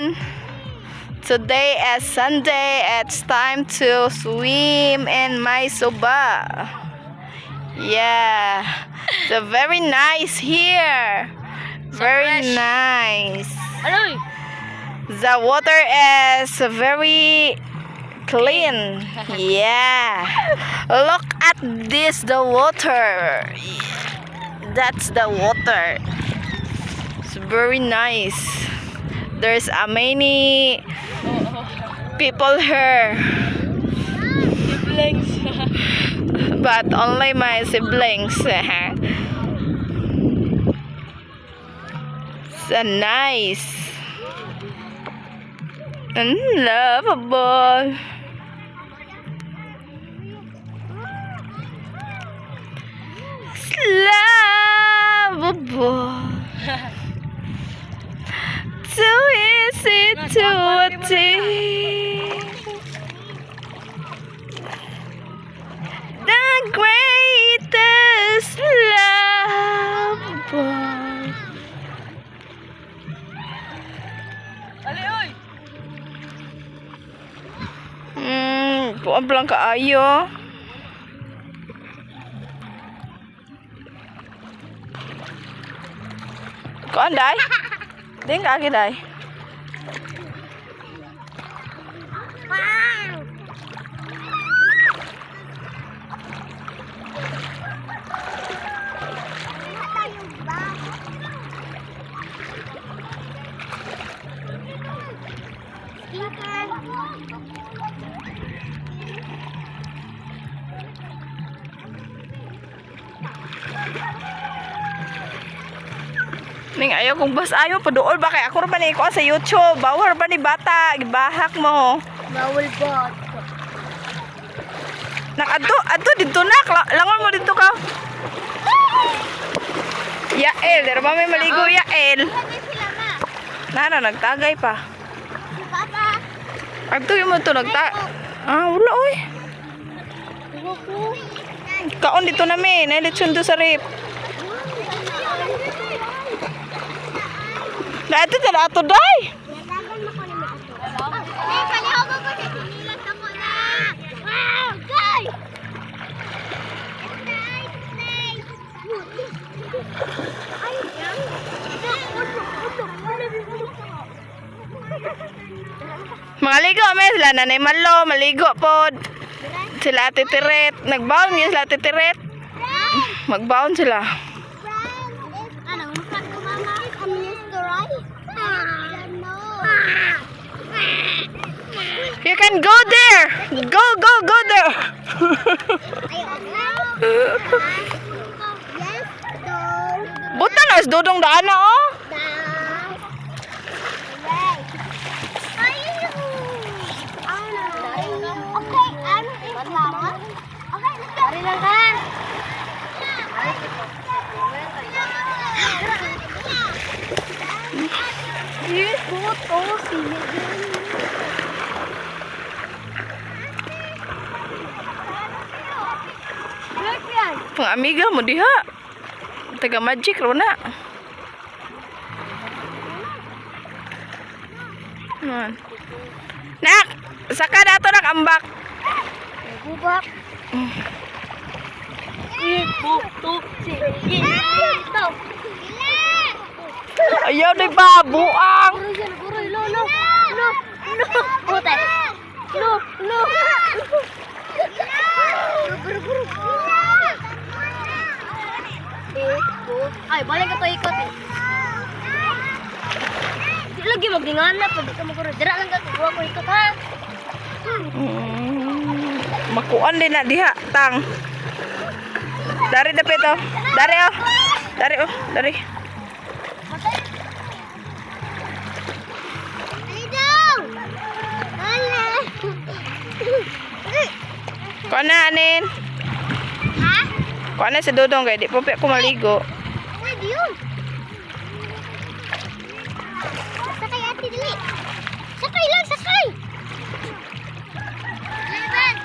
everyone! Today is Sunday. It's time to swim in my suba. Yeah, it's very nice here. Very nice. The water is very clean. Yeah. Look at this, the water. That's the water. It's very nice. There's many people here. Siblings. But only my siblings. So nice. And lovable. Lovable. Too easy to attain. The greatest lovable. Ali, oy! Buwan lang kaayo. Kuan day? Ding ka day. Ning ayaw kong bus ayaw paduol ba kay ako ra ba ni ko sa YouTube. Bawal ba ni bata gibahak mo. Bawal bot. Adto dito nak langon mo dito ka. Yael, dere ba may maligo Yael? Nana nagtagay pa. Adto mo to wala oy. Kaon dito namin, lechon do sa rip. Na ito tala ato day. Maligo may sila nanay Malo, maligo pod. Sila titiret, nagbaon niya sila titiret. Magbaon sila. You can go there. Go there. Buta na dudong daan na oh. Pang amiga mo diha. Taga Magic ro na. Nak, saka dato nak ambak. Bubak. Ayaw na babuang. Ay, balik ka to ikot eh. Di lagi magdingan na pag ka maguro. Dira lang ka kuha ko ikot ha. Makuan din na diha, tang. Dari dapit oh. Dari oh. Dari oh, dari. Kuha na anin. Ha? Kuha na sa dudong kay di po ko maligo. Pwede yun. Sakay ate dili. Sakay lang, sakay. Liban.